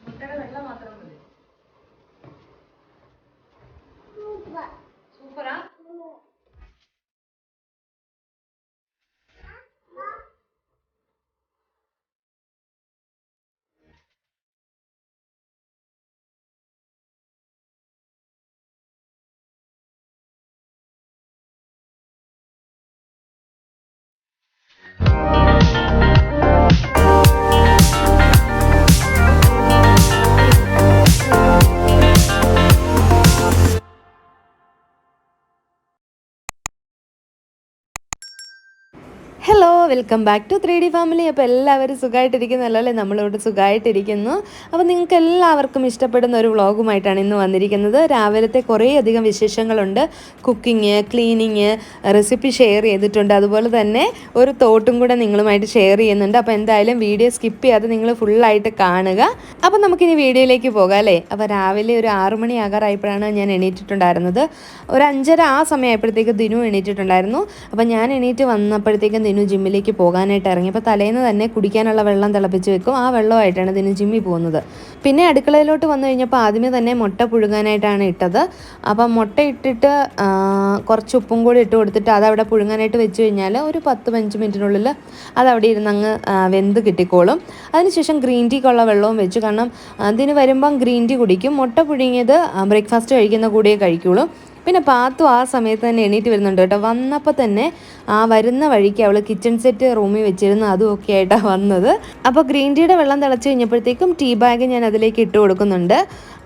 മുട്ടയുടെ വെള്ള മാത്രം മതി. സൂപ്പറാ. Hello, welcome back to 3D family. അപ്പോൾ എല്ലാവരും സുഖമായിട്ടിരിക്കുന്നല്ലോ അല്ലേ? നമ്മളിവിടെ സുഖമായിട്ടിരിക്കുന്നു. അപ്പോൾ നിങ്ങൾക്ക് എല്ലാവർക്കും ഇഷ്ടപ്പെടുന്ന ഒരു വ്ളോഗുമായിട്ടാണ് ഇന്ന് വന്നിരിക്കുന്നത്. രാവിലത്തെ കുറേയധികം വിശേഷങ്ങളുണ്ട്. കുക്കിങ്, ക്ലീനിങ്, റെസിപ്പി ഷെയർ ചെയ്തിട്ടുണ്ട്. അതുപോലെ തന്നെ ഒരു തോട്ടും കൂടെ നിങ്ങളുമായിട്ട് ഷെയർ ചെയ്യുന്നുണ്ട്. അപ്പോൾ എന്തായാലും വീഡിയോ സ്കിപ്പ് ചെയ്യാതെ നിങ്ങൾ ഫുള്ളായിട്ട് കാണുക. അപ്പോൾ നമുക്കിനി വീഡിയോയിലേക്ക് പോകാം അല്ലേ? അപ്പോൾ രാവിലെ ഒരു 6 മണി ആകാറായപ്പോഴാണ് ഞാൻ എണീറ്റിട്ടുണ്ടായിരുന്നത്. ഒരു 5:30 ആ സമയമായപ്പോഴത്തേക്ക് ദിനു എണീറ്റിട്ടുണ്ടായിരുന്നു. അപ്പോൾ ഞാൻ എണീറ്റ് വന്നപ്പോഴത്തേക്കും ദിനു ജിമ്മിലേക്ക് പോകാനായിട്ട് ഇറങ്ങി. അപ്പോൾ തലേന്ന് തന്നെ കുടിക്കാനുള്ള വെള്ളം തിളപ്പിച്ച് വെക്കും. ആ വെള്ളമായിട്ടാണ് ദിനു ജിമ്മിൽ പോകുന്നത്. പിന്നെ അടുക്കളയിലോട്ട് വന്നു കഴിഞ്ഞപ്പോൾ ആദ്യമേ തന്നെ മുട്ട പുഴുങ്ങാനായിട്ടാണ് ഇട്ടത്. അപ്പം മുട്ട ഇട്ടിട്ട് കുറച്ച് ഉപ്പും കൂടി ഇട്ട് കൊടുത്തിട്ട് അതവിടെ പുഴുങ്ങാനായിട്ട് വെച്ച് കഴിഞ്ഞാൽ ഒരു 10-15 മിനിറ്റിനുള്ളിൽ അതവിടെ ഇരുന്ന് അങ്ങ് വെന്ത് കിട്ടിക്കോളും. അതിനുശേഷം ഗ്രീൻ ടീക്കുള്ള വെള്ളവും വെച്ചു. കാരണം അതിന് വരുമ്പം ഗ്രീൻ ടീ കുടിക്കും. മുട്ട പുഴുങ്ങിയത് ബ്രേക്ക്ഫാസ്റ്റ് കഴിക്കുന്ന കൂടിയേ കഴിക്കുള്ളൂ. പിന്നെ പാത്തു ആ സമയത്ത് തന്നെ എണീറ്റ് വരുന്നുണ്ട് കേട്ടോ. വന്നപ്പോൾ തന്നെ വരുന്ന വഴിക്ക് അവൾ കിച്ചൺ സെറ്റ് റൂമിൽ വെച്ചിരുന്നു. അതുമൊക്കെ ആയിട്ടാണ് വന്നത്. അപ്പോൾ ഗ്രീൻ ടീയുടെ വെള്ളം തിളച്ച് കഴിഞ്ഞപ്പോഴത്തേക്കും ടീ ബാഗ് ഞാൻ അതിലേക്ക് ഇട്ട് കൊടുക്കുന്നുണ്ട്.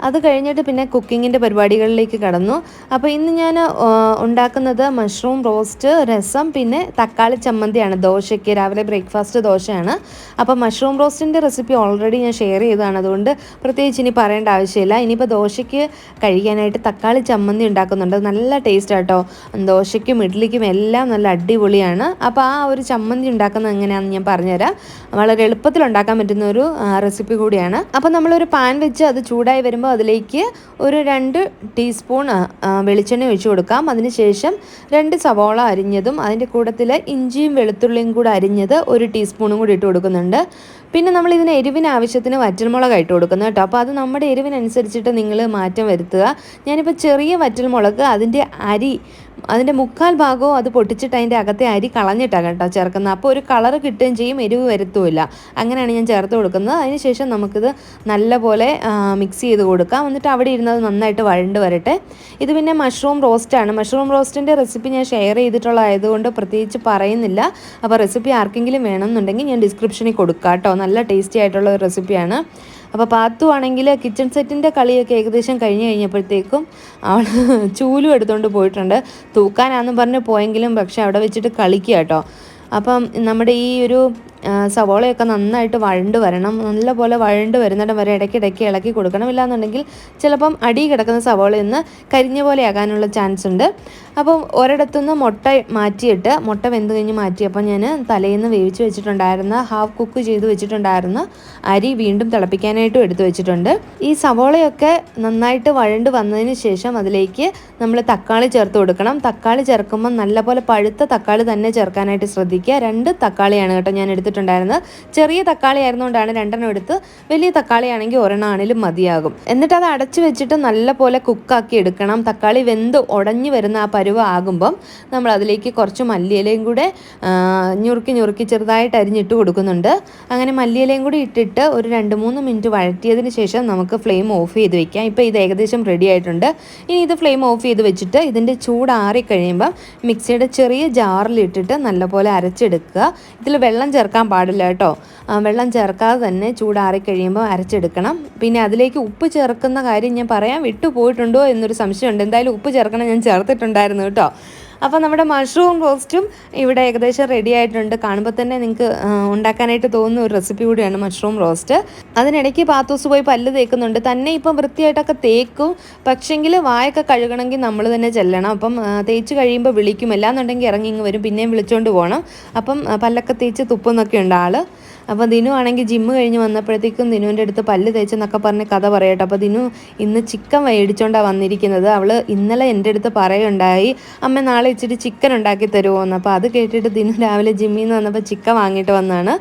അത് കഴിഞ്ഞിട്ട് പിന്നെ കുക്കിങ്ങിൻ്റെ പരിപാടികളിലേക്ക് കടന്നു. അപ്പോൾ ഇന്ന് ഞാൻ ഉണ്ടാക്കുന്നത് മഷ്റൂം റോസ്റ്റ്, രസം, പിന്നെ തക്കാളി ചമ്മന്തിയാണ്. ദോശയ്ക്ക് രാവിലെ ബ്രേക്ക്ഫാസ്റ്റ് ദോശയാണ്. അപ്പോൾ മഷ്റൂം റോസ്റ്റിൻ്റെ റെസിപ്പി ഓൾറെഡി ഞാൻ ഷെയർ ചെയ്തതാണ്. അതുകൊണ്ട് പ്രത്യേകിച്ച് ഇനി പറയേണ്ട ആവശ്യമില്ല. ഇനിയിപ്പോൾ ദോശയ്ക്ക് കഴിക്കാനായിട്ട് തക്കാളി ചമ്മന്തി ഉണ്ടാക്കുന്നുണ്ട്. നല്ല ടേസ്റ്റ് ആട്ടോ. ദോശയ്ക്കും ഇഡ്ഡലിക്കും എല്ലാം നല്ല അടിപൊളിയാണ്. അപ്പോൾ ആ ഒരു ചമ്മന്തി ഉണ്ടാക്കുന്നത് എങ്ങനെയാണെന്ന് ഞാൻ പറഞ്ഞുതരാം. വളരെ എളുപ്പത്തിൽ ഉണ്ടാക്കാൻ പറ്റുന്ന ഒരു റെസിപ്പി കൂടിയാണ്. അപ്പോൾ നമ്മളൊരു പാൻ വെച്ച് അത് ചൂടായി വരുമ്പോൾ അതിലേക്ക് ഒരു 2 ടീസ്പൂൺ വെളിച്ചെണ്ണ ഒഴിച്ചു കൊടുക്കാം. അതിനുശേഷം 2 സവോള അരിഞ്ഞതും അതിൻ്റെ കൂട്ടത്തിൽ ഇഞ്ചിയും വെളുത്തുള്ളിയും കൂടെ അരിഞ്ഞത് 1 ടീസ്പൂണും കൂടി ഇട്ട് കൊടുക്കുന്നുണ്ട്. പിന്നെ നമ്മൾ ഇതിന് എരിവിന് ആവശ്യത്തിന് വറ്റൽമുളക് ഇട്ട് കൊടുക്കുന്നത് കേട്ടോ. അപ്പോൾ അത് നമ്മുടെ എരിവിനനുസരിച്ചിട്ട് നിങ്ങൾ മാറ്റം വരുത്തുക. ഞാനിപ്പോൾ ചെറിയ വറ്റൽമുളക് അതിൻ്റെ 1/4 ഭാഗവും അത് പൊട്ടിച്ചിട്ട് അതിൻ്റെ അകത്തെ അരി കളഞ്ഞിട്ടാണ് കേട്ടോ ചേർക്കുന്നത്. അപ്പോൾ ഒരു കളറ് കിട്ടുകയും ചെയ്യും, എരിവ് വരുത്തുമില്ല. അങ്ങനെയാണ് ഞാൻ ചേർത്ത് കൊടുക്കുന്നത്. അതിനുശേഷം നമുക്കിത് നല്ലപോലെ മിക്സ് ചെയ്ത് കൊടുക്കാം. എന്നിട്ട് അവിടെ ഇരുന്നത് നന്നായിട്ട് വഴണ്ട് വരട്ടെ. ഇത് പിന്നെ മഷ്റൂം റോസ്റ്റാണ്. മഷ്റൂം റോസ്റ്റിൻ്റെ റെസിപ്പി ഞാൻ ഷെയർ ചെയ്തിട്ടുള്ളതായതുകൊണ്ട് പ്രത്യേകിച്ച് പറയുന്നില്ല. അപ്പോൾ റെസിപ്പി ആർക്കെങ്കിലും വേണമെന്നുണ്ടെങ്കിൽ ഞാൻ ഡിസ്ക്രിപ്ഷനിൽ കൊടുക്കാം കേട്ടോ. നല്ല ടേസ്റ്റി ആയിട്ടുള്ള ഒരു റെസിപ്പിയാണ്. അപ്പോൾ പാത്തു ആണെങ്കിൽ കിച്ചൺ സെറ്റിൻ്റെ കളിയൊക്കെ ഏകദേശം കഴിഞ്ഞപ്പോഴത്തേക്കും അവൾ ചൂലും എടുത്തുകൊണ്ട് പോയിട്ടുണ്ട്. തൂക്കാനാണെന്ന് പറഞ്ഞ് പോയെങ്കിലും പക്ഷെ അവിടെ വെച്ചിട്ട് കളിക്കുക കേട്ടോ. അപ്പം നമ്മുടെ ഈ ഒരു സവോളയൊക്കെ നന്നായിട്ട് വഴണ്ട് വരണം. നല്ലപോലെ വഴണ്ട് വരുന്നിടം വരെ ഇടയ്ക്കിടയ്ക്ക് ഇളക്കി കൊടുക്കണം. ഇല്ലാന്നുണ്ടെങ്കിൽ ചിലപ്പം അടി കിടക്കുന്ന സവോളയിൽ നിന്ന് കരിഞ്ഞ പോലെ ആകാനുള്ള ചാൻസ് ഉണ്ട്. അപ്പം ഒരിടത്തുനിന്ന് മുട്ട മാറ്റിയിട്ട് മുട്ട വെന്ത് കഴിഞ്ഞ് മാറ്റിയപ്പോൾ ഞാൻ തലേന്ന് വേവിച്ച് വെച്ചിട്ടുണ്ടായിരുന്ന ഹാഫ് കുക്ക് ചെയ്ത് വെച്ചിട്ടുണ്ടായിരുന്ന അരി വീണ്ടും തിളപ്പിക്കാനായിട്ടും എടുത്ത് വെച്ചിട്ടുണ്ട്. ഈ സവോളയൊക്കെ നന്നായിട്ട് വഴണ്ട് വന്നതിന് ശേഷം അതിലേക്ക് നമ്മൾ തക്കാളി ചേർത്ത് കൊടുക്കണം. തക്കാളി ചേർക്കുമ്പോൾ നല്ലപോലെ പഴുത്ത തക്കാളി തന്നെ ചേർക്കാനായിട്ട് ശ്രദ്ധിക്കുക. 2 തക്കാളിയാണ് കേട്ടോ ഞാൻ എടുത്തിട്ടുണ്ടായിരുന്നത്. ചെറിയ തക്കാളി ആയിരുന്നുകൊണ്ടാണ് 2 എടുത്ത്. വലിയ തക്കാളി ആണെങ്കിൽ 1 ആണെങ്കിലും മതിയാകും. എന്നിട്ട് അത് അടച്ചു വെച്ചിട്ട് നല്ലപോലെ കുക്കാക്കി എടുക്കണം. തക്കാളി വെന്ത് ഉടഞ്ഞു വരുന്ന ആ പരുവ ആകുമ്പം നമ്മൾ അതിലേക്ക് കുറച്ച് മല്ലിയിലയും കൂടെ ഞുറുക്കി ചെറുതായിട്ട് അരിഞ്ഞിട്ട് കൊടുക്കുന്നുണ്ട്. അങ്ങനെ മല്ലിയിലയും കൂടി ഇട്ടിട്ട് ഒരു 2-3 മിനിറ്റ് വഴറ്റിയതിന് ശേഷം നമുക്ക് ഫ്ലെയിം ഓഫ് ചെയ്ത് വെക്കാം. ഇപ്പോൾ ഇത് ഏകദേശം റെഡി ആയിട്ടുണ്ട്. ഇനി ഇത് ഫ്ലെയിം ഓഫ് ചെയ്ത് വെച്ചിട്ട് ഇതിൻ്റെ ചൂടാറി കഴിയുമ്പം മിക്സിയുടെ ചെറിയ ജാറിലിട്ടിട്ട് നല്ലപോലെ അരച്ചെടുക്കുക. ഇതിൽ വെള്ളം ചേർക്കാൻ പാടില്ല കേട്ടോ. വെള്ളം ചേർക്കാതെ തന്നെ ചൂടാറി കഴിയുമ്പോൾ അരച്ചെടുക്കണം. പിന്നെ അതിലേക്ക് ഉപ്പ് ചേർക്കുന്ന കാര്യം ഞാൻ പറയാൻ വിട്ടുപോയിട്ടുണ്ടോ എന്നൊരു സംശയമുണ്ട്. എന്തായാലും ഉപ്പ് ചേർക്കണം, ഞാൻ ചേർത്തിട്ടുണ്ടായിരുന്നു കേട്ടോ. അപ്പോൾ നമ്മുടെ മഷ്റൂം റോസ്റ്റും ഇവിടെ ഏകദേശം റെഡി ആയിട്ടുണ്ട്. കാണുമ്പോൾ തന്നെ നിങ്ങൾക്ക് ഉണ്ടാക്കാനായിട്ട് തോന്നുന്ന ഒരു റെസിപ്പി കൂടിയാണ് മഷ്റൂം റോസ്റ്റ്. അതിനിടയ്ക്ക് പാത്തൂസ് പോയി പല്ല് തേക്കുന്നുണ്ട്. തന്നെ ഇപ്പം വൃത്തിയായിട്ടൊക്കെ തേക്കും. പക്ഷെങ്കിൽ വായൊക്കെ കഴുകണമെങ്കിൽ നമ്മൾ തന്നെ ചെല്ലണം. അപ്പം തേച്ച് കഴിയുമ്പോൾ വിളിക്കും. എല്ലാന്നുണ്ടെങ്കിൽ ഇറങ്ങി ഇങ്ങ് വരും, പിന്നെയും വിളിച്ചുകൊണ്ട് പോകണം. അപ്പം പല്ലൊക്കെ തേച്ച് തുപ്പൊന്നൊക്കെ ഉണ്ട് ആൾ. അപ്പോൾ ദിനു ആണെങ്കിൽ ജിമ്മ് കഴിഞ്ഞ് വന്നപ്പോഴത്തേക്കും ദിനുവിൻ്റെ അടുത്ത് പല്ല് തേച്ചെന്നൊക്കെ പറഞ്ഞ് കഥ പറയട്ടെ. അപ്പോൾ ദിനു ഇന്ന് ചിക്കൻ മേടിച്ചുകൊണ്ടാണ് വന്നിരിക്കുന്നത്. അവൾ ഇന്നലെ എൻ്റെ അടുത്ത് പറയുണ്ടായി, അമ്മ നാളെ ഇച്ചിരി ചിക്കൻ ഉണ്ടാക്കി തരുമോ എന്ന്. അപ്പോൾ അത് കേട്ടിട്ട് ദിനു രാവിലെ ജിമ്മിൽ നിന്ന് വന്നപ്പോൾ ചിക്കൻ വാങ്ങിയിട്ട് വന്നതാണ്.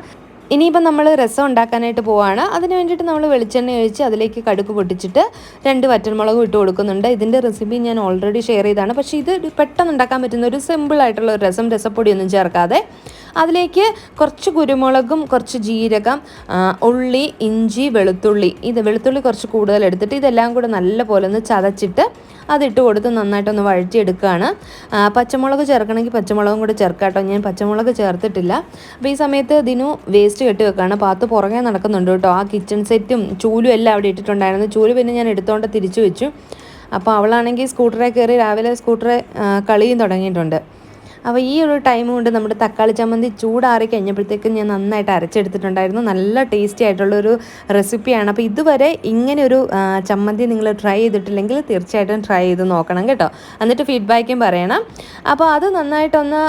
ഇനിയിപ്പം നമ്മൾ രസം ഉണ്ടാക്കാനായിട്ട് പോവാണ്. അതിന് വേണ്ടിയിട്ട് നമ്മൾ വെളിച്ചെണ്ണ ഒഴിച്ച് അതിലേക്ക് കടുക് പൊട്ടിച്ചിട്ട് 2 വറ്റൽമുളകും ഇട്ട് കൊടുക്കുന്നുണ്ട്. ഇതിൻ്റെ റെസിപ്പി ഞാൻ ഓൾറെഡി ഷെയർ ചെയ്തതാണ്. പക്ഷേ ഇത് പെട്ടെന്ന് ഉണ്ടാക്കാൻ പറ്റുന്ന ഒരു സിമ്പിളായിട്ടുള്ള ഒരു രസം, രസപ്പൊടിയൊന്നും ചേർക്കാതെ. അതിലേക്ക് കുറച്ച് കുരുമുളകും കുറച്ച് ജീരകം, ഉള്ളി, ഇഞ്ചി, വെളുത്തുള്ളി കുറച്ച് കൂടുതൽ എടുത്തിട്ട് ഇതെല്ലാം കൂടെ നല്ല പോലെ ഒന്ന് ചതച്ചിട്ട് അതിട്ട് കൊടുത്ത് നന്നായിട്ടൊന്ന് വഴറ്റിയെടുക്കുകയാണ്. പച്ചമുളക് ചേർക്കണമെങ്കിൽ പച്ചമുളകും കൂടെ ചേർക്കാം കേട്ടോ. ഞാൻ പച്ചമുളക് ചേർത്തിട്ടില്ല. അപ്പോൾ ഈ സമയത്ത് ദിനു വേസ്റ്റ് കെട്ടി വെക്കുകയാണ്. പാത്ത് പുറകെ നടക്കുന്നുണ്ട് കേട്ടോ. ആ കിച്ചൺ സെറ്റും ചൂലും എല്ലാം അവിടെ ഇട്ടിട്ടുണ്ടായിരുന്നു. ചൂല് പിന്നെ ഞാൻ എടുത്തുകൊണ്ട് തിരിച്ചു വെച്ചു. അപ്പോൾ അവളാണെങ്കിൽ സ്കൂട്ടറിൽ കയറി രാവിലെ സ്കൂട്ടറെ കളിയും തുടങ്ങിയിട്ടുണ്ട്. അപ്പോൾ ഈ ഒരു ടൈം കൊണ്ട് നമ്മുടെ തക്കാളി ചമ്മന്തി ചൂടാറി കഴിഞ്ഞപ്പോഴത്തേക്കും ഞാൻ നന്നായിട്ട് അരച്ചെടുത്തിട്ടുണ്ടായിരുന്നു. നല്ല ടേസ്റ്റി ആയിട്ടുള്ളൊരു റെസിപ്പിയാണ്. അപ്പോൾ ഇതുവരെ ഇങ്ങനെ ഒരു ചമ്മന്തി നിങ്ങൾ ട്രൈ ചെയ്തിട്ടില്ലെങ്കിൽ തീർച്ചയായിട്ടും ട്രൈ ചെയ്ത് നോക്കണം കേട്ടോ. എന്നിട്ട് ഫീഡ്ബാക്കും പറയണം. അപ്പോൾ അത് നന്നായിട്ടൊന്ന്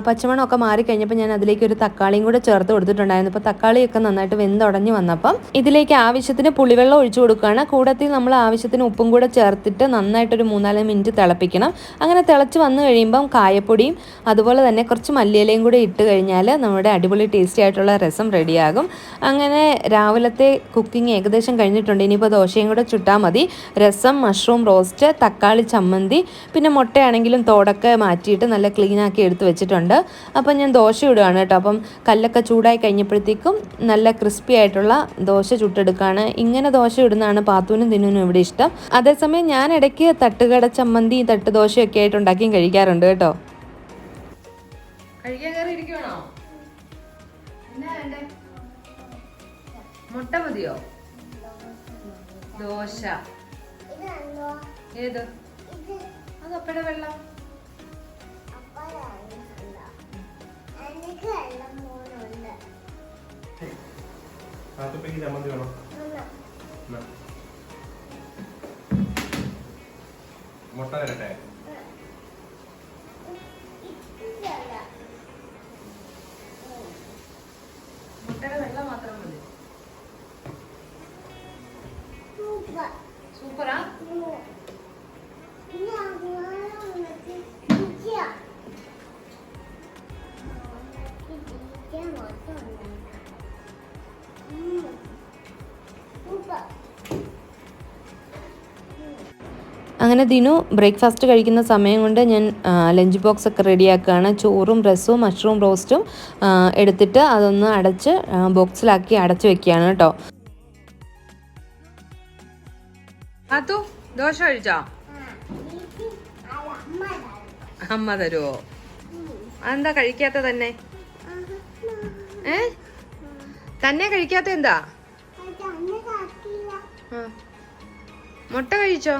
പച്ചമണമൊക്കെ മാറിക്കഴിഞ്ഞപ്പോൾ ഞാൻ അതിലേക്ക് ഒരു തക്കാളിയും കൂടെ ചേർത്ത് കൊടുത്തിട്ടുണ്ടായിരുന്നു. അപ്പോൾ തക്കാളിയൊക്കെ നന്നായിട്ട് വെന്തുടഞ്ഞ് വന്നപ്പം ഇതിലേക്ക് ആവശ്യത്തിന് പുളിവെള്ളം ഒഴിച്ചു കൊടുക്കുകയാണ്. കൂടത്തിൽ നമ്മൾ ആവശ്യത്തിന് ഉപ്പും കൂടെ ചേർത്തിട്ട് നന്നായിട്ടൊരു 3-4 മിനിറ്റ് തിളപ്പിക്കണം. അങ്ങനെ തിളച്ച് വന്നു കഴിയുമ്പം കായപ്പൊടിയും അതുപോലെ തന്നെ കുറച്ച് മല്ലിയിലയും കൂടി ഇട്ട് കഴിഞ്ഞാൽ നമ്മുടെ അടിപൊളി ടേസ്റ്റി ആയിട്ടുള്ള രസം റെഡിയാകും. അങ്ങനെ രാവിലത്തെ കുക്കിംഗ് ഏകദേശം കഴിഞ്ഞിട്ടുണ്ട്. ഇനിയിപ്പോൾ ദോശയും കൂടെ ചുട്ടാൽ മതി. രസം, മഷ്റൂം റോസ്റ്റ്, തക്കാളി ചമ്മന്തി, പിന്നെ മുട്ടയാണെങ്കിലും തോടൊക്കെ മാറ്റിയിട്ട് നല്ല ക്ലീനാക്കി എടുത്ത് വെച്ചിട്ടുണ്ട്. അപ്പം ഞാൻ ദോശ ഇടുകയാണ് കേട്ടോ. അപ്പം കല്ലൊക്കെ ചൂടായി കഴിഞ്ഞപ്പോഴത്തേക്കും നല്ല ക്രിസ്പി ആയിട്ടുള്ള ദോശ ചുട്ടെടുക്കുകയാണ്. ഇങ്ങനെ ദോശ ഇടുന്നതാണ് പാത്തൂനും ദിനുവിനും ഇവിടെ ഇഷ്ടം. അതേസമയം ഞാൻ ഇടയ്ക്ക് തട്ടുകട ചമ്മന്തി, തട്ടുദോശയൊക്കെ ആയിട്ട് ഉണ്ടാക്കിയും കഴിക്കാറുണ്ട് കേട്ടോ. കഴിക്കാൻ കയറി ഇരിക്കുവാണോ? എന്നാ വേണ്ടേ? മുട്ട മതിയോ? ദോശ ഏത്? അത് അപ്പയുടെ വെള്ളം. മുട്ട തരട്ടെ? മുട്ടയുടെ വെള്ളം മാത്രം മതി. സൂപ്പറാ. അങ്ങനെ ദിനു ബ്രേക്ക്ഫാസ്റ്റ് കഴിക്കുന്ന സമയം കൊണ്ട് ഞാൻ ലഞ്ച് ബോക്സ് ഒക്കെ റെഡിയാക്കുകയാണ്. ചോറും രസവും മഷ്റൂം റോസ്റ്റും എടുത്തിട്ട് അതൊന്ന് അടച്ച് ബോക്സിലാക്കി അടച്ചു വെക്കുകയാണ് കേട്ടോ. അതു ദോശ കഴിച്ചോ? അമ്മ തരുമോ? അതെന്താ കഴിക്കാത്ത തന്നെ? തന്നെ കഴിക്കാത്ത എന്താ? മുട്ട കഴിച്ചോ?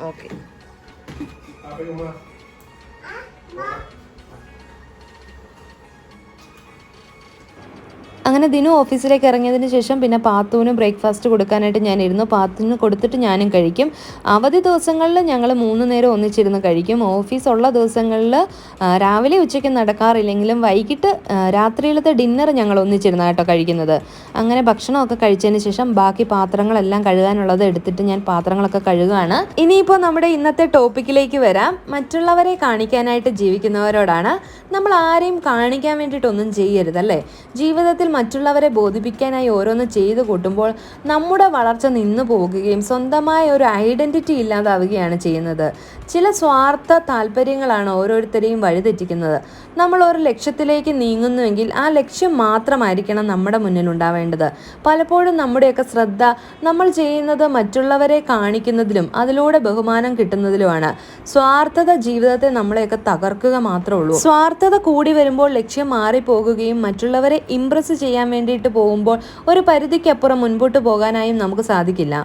ഓക്കെ. അങ്ങനെ ദിനു ഓഫീസിലേക്ക് ഇറങ്ങിയതിന് ശേഷം പിന്നെ പാത്തുവിന് ബ്രേക്ക്ഫാസ്റ്റ് കൊടുക്കാനായിട്ട് ഞാനിരുന്നു. പാത്തുവിന് കൊടുത്തിട്ട് ഞാനും കഴിക്കും. അവധി ദിവസങ്ങളിൽ ഞങ്ങൾ 3 നേരം ഒന്നിച്ചിരുന്ന് കഴിക്കും. ഓഫീസുള്ള ദിവസങ്ങളിൽ രാവിലെ ഉച്ചയ്ക്ക് നടക്കാറില്ലെങ്കിലും വൈകിട്ട് രാത്രിയിലത്തെ ഡിന്നർ ഞങ്ങൾ ഒന്നിച്ചിരുന്ന കേട്ടോ കഴിക്കുന്നത്. അങ്ങനെ ഭക്ഷണമൊക്കെ കഴിച്ചതിന് ശേഷം ബാക്കി പാത്രങ്ങളെല്ലാം കഴുകാനുള്ളത് എടുത്തിട്ട് ഞാൻ പാത്രങ്ങളൊക്കെ കഴുകുകയാണ്. ഇനിയിപ്പോൾ നമ്മുടെ ഇന്നത്തെ ടോപ്പിക്കിലേക്ക് വരാം. മറ്റുള്ളവരെ കാണിക്കാനായിട്ട് ജീവിക്കുന്നവരോടാണ്. നമ്മൾ ആരെയും കാണിക്കാൻ വേണ്ടിയിട്ടൊന്നും ചെയ്യരുതല്ലേ. ജീവിതത്തിൽ മറ്റുള്ളവരെ ബോധിപ്പിക്കാനായി ഓരോന്ന് ചെയ്തു കൂട്ടുമ്പോൾ നമ്മുടെ വളർച്ച നിന്നു പോകുകയും സ്വന്തമായ ഒരു ഐഡൻറ്റിറ്റി ഇല്ലാതാവുകയാണ് ചെയ്യുന്നത്. ചില സ്വാർത്ഥ താല്പര്യങ്ങളാണ് ഓരോരുത്തരെയും വഴിതെറ്റിക്കുന്നത്. നമ്മൾ ഒരു ലക്ഷ്യത്തിലേക്ക് നീങ്ങുന്നുവെങ്കിൽ ആ ലക്ഷ്യം മാത്രമായിരിക്കണം നമ്മുടെ മുന്നിൽ ഉണ്ടാവേണ്ടത്. പലപ്പോഴും നമ്മുടെയൊക്കെ ശ്രദ്ധ നമ്മൾ ചെയ്യുന്നത് മറ്റുള്ളവരെ കാണിക്കുന്നതിലും അതിലൂടെ ബഹുമാനം കിട്ടുന്നതിലുമാണ്. സ്വാർത്ഥത ജീവിതത്തെ നമ്മളെയൊക്കെ തകർക്കുക മാത്രമേ ഉള്ളൂ. സ്വാർത്ഥത കൂടി വരുമ്പോൾ ലക്ഷ്യം മാറിപ്പോകുകയും മറ്റുള്ളവരെ ഇംപ്രസ് ചെയ്യാൻ വേണ്ടിയിട്ട് പോകുമ്പോൾ ഒരു പരിധിക്കപ്പുറം മുൻപോട്ട് പോകാനായും നമുക്ക് സാധിക്കില്ല.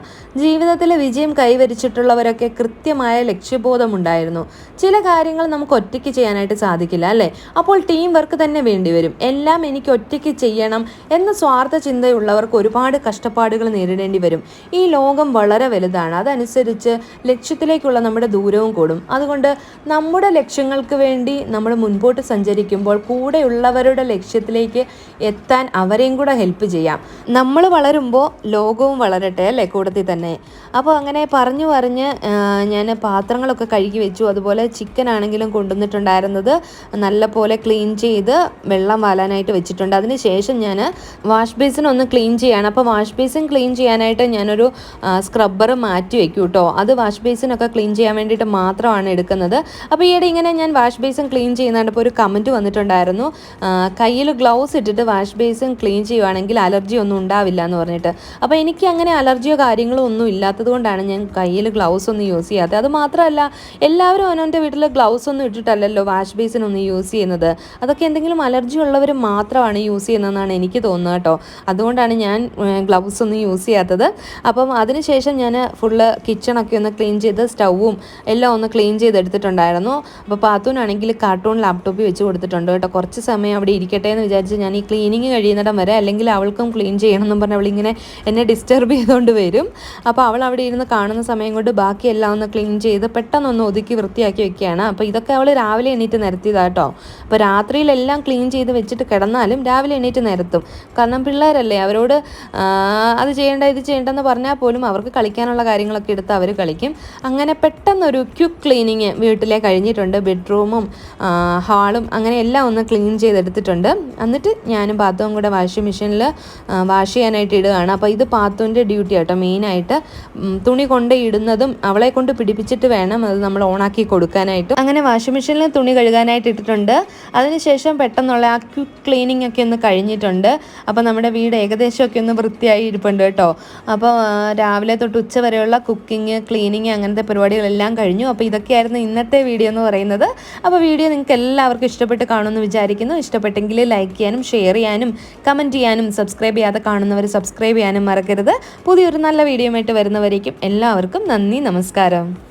ജീവിതത്തിലെ വിജയം കൈവരിച്ചിട്ടുള്ളവരൊക്കെ കൃത്യമായ ലക്ഷ്യബോധമുണ്ടായിരുന്നു. ചില കാര്യങ്ങൾ നമുക്ക് ഒറ്റയ്ക്ക് ചെയ്യാനായിട്ട് സാധിക്കില്ല അല്ലേ? അപ്പോൾ ടീം വർക്ക് തന്നെ വേണ്ടിവരും. എല്ലാം എനിക്ക് ഒറ്റയ്ക്ക് ചെയ്യണം എന്ന സ്വാർത്ഥ ചിന്തയുള്ളവർക്ക് ഒരുപാട് കഷ്ടപ്പാടുകൾ നേരിടേണ്ടി വരും. ഈ ലോകം വളരെ വലുതാണ്. അതനുസരിച്ച് ലക്ഷ്യത്തിലേക്കുള്ള നമ്മുടെ ദൂരവും കൂടും. അതുകൊണ്ട് നമ്മുടെ ലക്ഷ്യങ്ങൾക്ക് വേണ്ടി നമ്മൾ മുൻപോട്ട് സഞ്ചരിക്കുമ്പോൾ കൂടെയുള്ളവരുടെ ലക്ഷ്യത്തിലേക്ക് എത്താൻ അവരെയും കൂടെ ഹെൽപ്പ് ചെയ്യാം. നമ്മൾ വളരുമ്പോൾ ലോകവും വളരട്ടെ അല്ലേ കൂടത്തിൽ തന്നെ. അപ്പോൾ അങ്ങനെ പറഞ്ഞ് ഞാൻ പാത്രങ്ങളൊക്കെ കഴുകി വെച്ചു. അതുപോലെ ചിക്കൻ ആണെങ്കിലും കൊണ്ടുവന്നിട്ടുണ്ടായിരുന്നത് നല്ലപോലെ ക്ലീൻ ചെയ്ത് വെള്ളം വാലാനായിട്ട് വെച്ചിട്ടുണ്ട്. അതിന് ശേഷം ഞാൻ വാഷ് ബേസിൻ ഒന്ന് ക്ലീൻ ചെയ്യാണ്. അപ്പോൾ വാഷ് ബേസിൻ ക്ലീൻ ചെയ്യാനായിട്ട് ഞാനൊരു സ്ക്രബ്ബർ മാറ്റി വെക്കും കേട്ടോ. അത് വാഷ് ബേസിനൊക്കെ ക്ലീൻ ചെയ്യാൻ വേണ്ടിയിട്ട് മാത്രമാണ് എടുക്കുന്നത്. അപ്പോൾ ഈയിടെ ഇങ്ങനെ ഞാൻ വാഷ് ബേസിൻ ക്ലീൻ ചെയ്യുന്നതിപ്പോൾ ഒരു കമൻറ്റ് വന്നിട്ടുണ്ടായിരുന്നു, കയ്യിൽ ഗ്ലൗസ് ഇട്ടിട്ട് വാഷ് ബേസിൻ ക്ലീൻ ചെയ്യുവാണെങ്കിൽ അലർജി ഒന്നും ഉണ്ടാവില്ല എന്ന് പറഞ്ഞിട്ട്. അപ്പോൾ എനിക്ക് അങ്ങനെ അലർജിയോ കാര്യങ്ങളോ ഒന്നും ഇല്ലാത്തത് കൊണ്ടാണ് ഞാൻ കയ്യിൽ ഗ്ലൗസ് ഒന്നും യൂസ് ചെയ്യാത്തത്. അത് മാത്രമല്ല എല്ലാവരും അവനവൻ്റെ വീട്ടിൽ ഗ്ലൗസ് ഒന്നും ഇട്ടിട്ടല്ലല്ലോ വാഷ് ബേസിൻ ഒന്നും യൂസ് ചെയ്യുന്നത്. അതൊക്കെ എന്തെങ്കിലും അലർജി ഉള്ളവർ മാത്രമാണ് യൂസ് ചെയ്യുന്നതെന്നാണ് എനിക്ക് തോന്നുന്നത് കേട്ടോ. അതുകൊണ്ടാണ് ഞാൻ ഗ്ലൗസ് ഒന്നും യൂസ് ചെയ്യാത്തത്. അപ്പം അതിനുശേഷം ഞാൻ ഫുള്ള് കിച്ചണൊക്കെ ഒന്ന് ക്ലീൻ ചെയ്ത് സ്റ്റൗവും എല്ലാം ഒന്ന് ക്ലീൻ ചെയ്തെടുത്തിട്ടുണ്ടായിരുന്നു. അപ്പോൾ പാത്തൂനാണെങ്കിൽ കാർട്ടൂൺ ലാപ്ടോപ്പിൽ വെച്ച് കൊടുത്തിട്ടുണ്ട് കേട്ടോ. കുറച്ച് സമയം അവിടെ ഇരിക്കട്ടെ എന്ന് വിചാരിച്ച് ഞാൻ ഈ ക്ലീനിങ് കഴിയുന്നിടം വരെ, അല്ലെങ്കിൽ അവൾക്കും ക്ലീൻ ചെയ്യണമെന്നും പറഞ്ഞ് അവളിങ്ങനെ എന്നെ ഡിസ്റ്റർബ് ചെയ്തുകൊണ്ട് വരും. അപ്പോൾ അവൾ അവിടെ ഇരുന്ന് കാണുന്ന സമയം കൊണ്ട് ബാക്കി എല്ലാം ഒന്ന് ക്ലീൻ ചെയ്ത് പെട്ടെന്നൊന്ന് ഒതുക്കി വൃത്തിയാക്കി വെക്കുകയാണ്. അപ്പോൾ ഇതൊക്കെ അവൾ രാവിലെ എണീറ്റ് നിരത്തിയതാട്ടോ. അപ്പോൾ രാത്രിയിലെല്ലാം ക്ലീൻ ചെയ്ത് വെച്ചിട്ട് കിടന്നാലും രാവിലെ എണീറ്റ് നിരത്തും. കാരണം പിള്ളേരല്ലേ, അവരോട് അത് ചെയ്യേണ്ട ഇത് ചെയ്യേണ്ടെന്ന് പറഞ്ഞാൽ പോലും അവർക്ക് കളിക്കാനുള്ള കാര്യങ്ങളൊക്കെ എടുത്ത് അവർ കളിക്കും. അങ്ങനെ പെട്ടെന്നൊരു ക്വിക്ക് ക്ലീനിങ് വീട്ടിലെ കഴിഞ്ഞിട്ടുണ്ട്. ബെഡ്റൂമും ഹാളും അങ്ങനെ എല്ലാം ഒന്ന് ക്ലീൻ ചെയ്തെടുത്തിട്ടുണ്ട്. എന്നിട്ട് ഞാനും പാത്തും കൂടെ വാഷിംഗ് മെഷീനിൽ വാഷ് ചെയ്യാനായിട്ട് ഇടുകയാണ്. അപ്പോൾ ഇത് പാത്തുവിൻ്റെ ഡ്യൂട്ടി ആട്ടോ. മെയിനായിട്ട് തുണി കൊണ്ട് ഇടുന്നതും അവളെ കൊണ്ട് പിടിപ്പിച്ചിട്ട് വേണം അത് നമ്മൾ ഓണാക്കി കൊടുക്കാനായിട്ട്. അങ്ങനെ വാഷിംഗ് മെഷീനിൽ തുണി കഴുകാനായിട്ട് ഇട്ടിട്ടുണ്ട്. അതിനുശേഷം പെട്ടെന്നുള്ള ആ ക്വിക്ക് ക്ലീനിങ് ഒക്കെ ഒന്ന് കഴിഞ്ഞിട്ടുണ്ട്. അപ്പോൾ നമ്മുടെ വീട് ഏകദേശമൊക്കെ ഒന്ന് വൃത്തിയായി ഇരിപ്പുണ്ട് കേട്ടോ. അപ്പോൾ രാവിലെ തൊട്ട് ഉച്ച വരെയുള്ള കുക്കിംഗ്, ക്ലീനിങ് അങ്ങനത്തെ പരിപാടികളെല്ലാം കഴിഞ്ഞു. അപ്പോൾ ഇതൊക്കെയായിരുന്നു ഇന്നത്തെ വീഡിയോ എന്ന് പറയുന്നത്. അപ്പോൾ വീഡിയോ നിങ്ങൾക്ക് എല്ലാവർക്കും ഇഷ്ടപ്പെട്ട് കാണുമെന്ന് വിചാരിക്കുന്നു. ഇഷ്ടപ്പെട്ടെങ്കിൽ ലൈക്ക് ചെയ്യാനും ഷെയർ ചെയ്യാനും കമൻറ്റ് ചെയ്യാനും സബ്സ്ക്രൈബ് ചെയ്യാതെ കാണുന്നവർ സബ്സ്ക്രൈബ് ചെയ്യാനും മറക്കരുത്. പുതിയൊരു നല്ല വീഡിയോ ആയിട്ട് വരുന്നവരേക്കും എല്ലാവർക്കും നന്ദി, നമസ്കാരം.